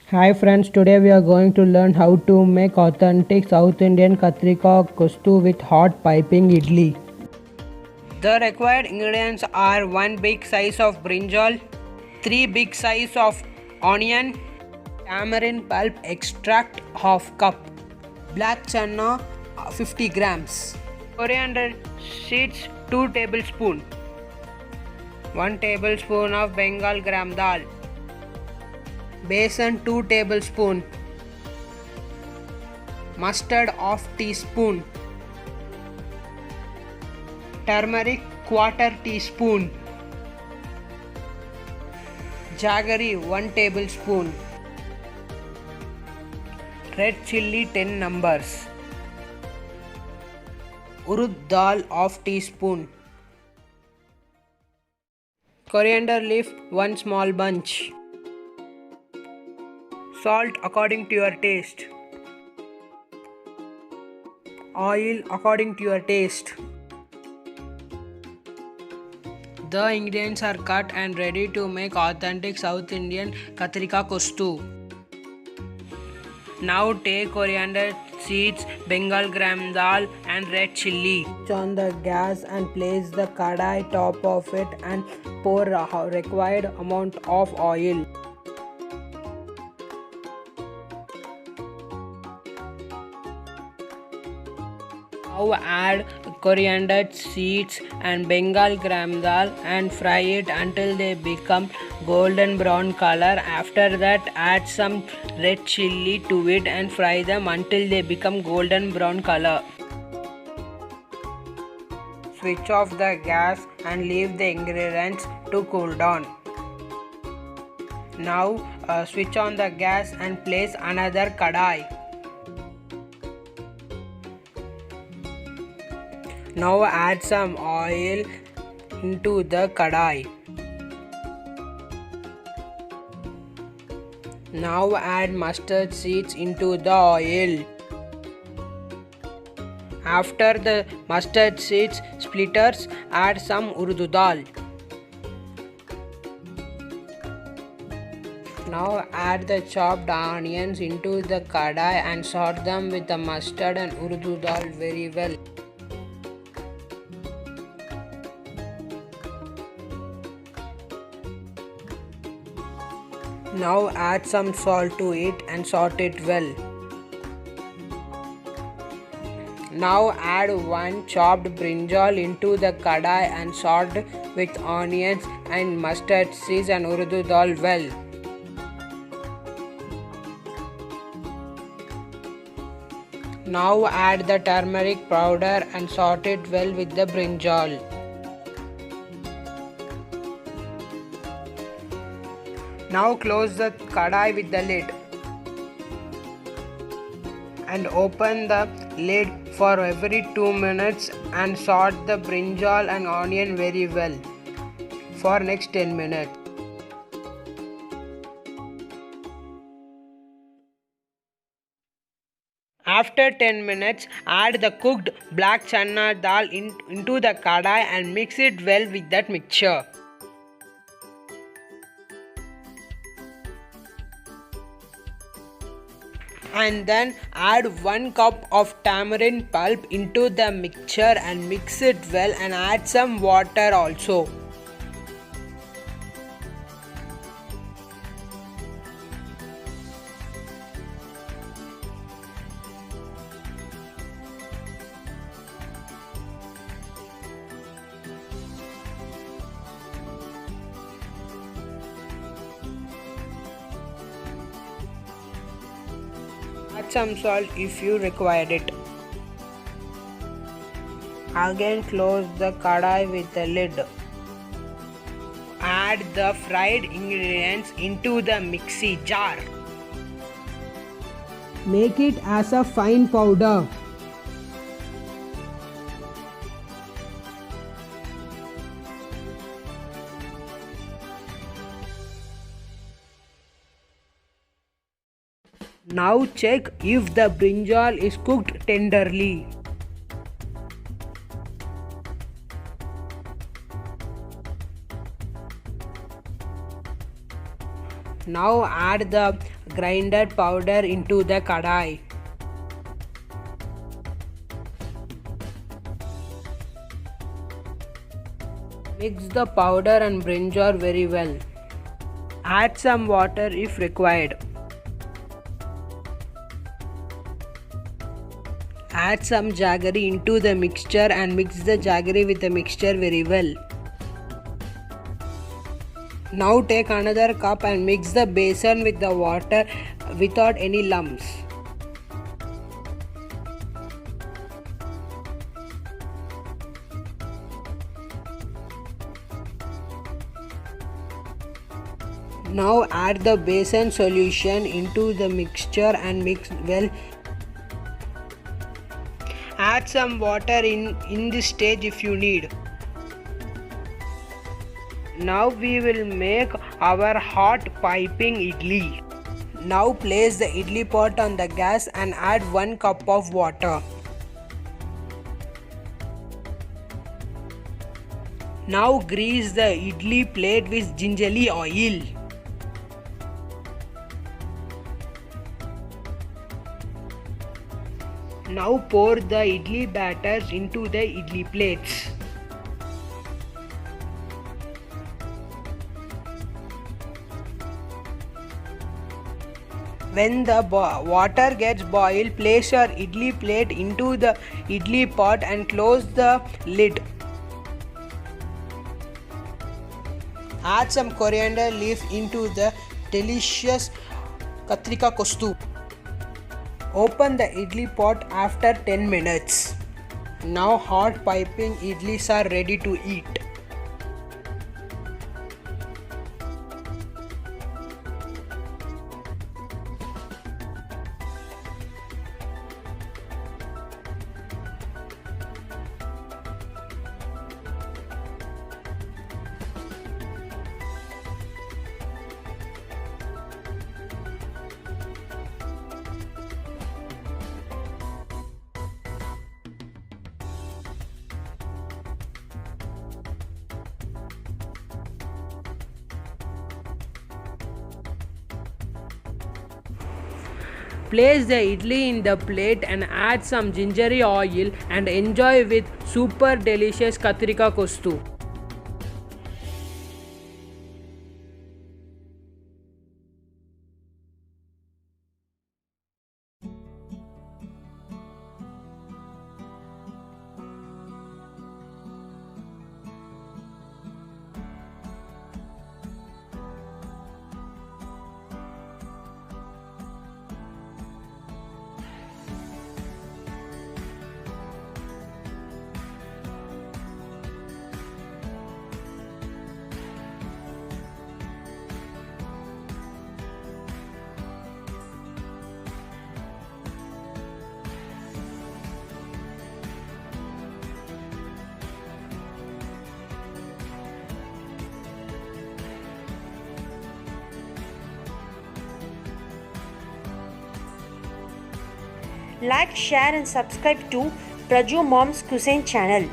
Hi friends, today we are going to learn how to make authentic South Indian katrika kostu with hot piping idli. The required ingredients are 1 big size of brinjal, 3 big size of onion, tamarind pulp extract half cup, black channa 50 grams, coriander seeds 2 tablespoon, 1 tablespoon of Bengal gram dal, besan 2 tablespoon, mustard half teaspoon, turmeric quarter teaspoon, jaggery 1 tablespoon, red chilli 10 numbers, urud dal half teaspoon, coriander leaf 1 small bunch, salt according to your taste, oil according to your taste. The ingredients are cut and ready to make authentic South Indian katrika kostu. Now take coriander seeds, Bengal gram dal and red chilli. Switch on the gas and place the kadai top of it and pour required amount of oil. Now add coriander seeds and Bengal gram dal and fry it until they become golden brown color. After that add some red chilli to it and fry them until they become golden brown color. Switch off the gas and leave the ingredients to cool down. Now switch on the gas and place another kadai. Now add some oil into the kadai. Now add mustard seeds into the oil. After the mustard seeds splitters, add some urdu dal. Now add the chopped onions into the kadai and saute them with the mustard and urdu dal very well. Now add some salt to it and saute it well. Now add 1 chopped brinjal into the kadai and saute with onions and mustard seeds and urdu dal well. Now add the turmeric powder and saute it well with the brinjal. Now close the kadai with the lid and open the lid for every 2 minutes and saute the brinjal and onion very well for next 10 minutes. After 10 minutes, add the cooked black channa dal into the kadai and mix it well with that mixture. And then add 1 cup of tamarind pulp into the mixture and mix it well and add some water also. Add some salt if you require it. Again close the kadai with the lid. Add the fried ingredients into the mixie jar. Make it as a fine powder. Now check if the brinjal is cooked tenderly. Now add the grinded powder into the kadai. Mix the powder and brinjal very well. Add some water if required. Add some jaggery into the mixture and mix the jaggery with the mixture very well. Now take another cup and mix the besan with the water without any lumps. Now add the besan solution into the mixture and mix well. Add some water in this stage if you need. Now we will make our hot piping idli. Now place the idli pot on the gas and add 1 cup of water. Now grease the idli plate with gingerly oil. Now pour the idli batter into the idli plates. When the water gets boiled, place your idli plate into the idli pot and close the lid. Add some coriander leaf into the delicious katrika kostu. Open the idli pot after 10 minutes. Now hot piping idlis are ready to eat. Place the idli in the plate and add some gingery oil and enjoy with super delicious katrika kostu. Like, share and subscribe to Praju Mom's Cuisine channel.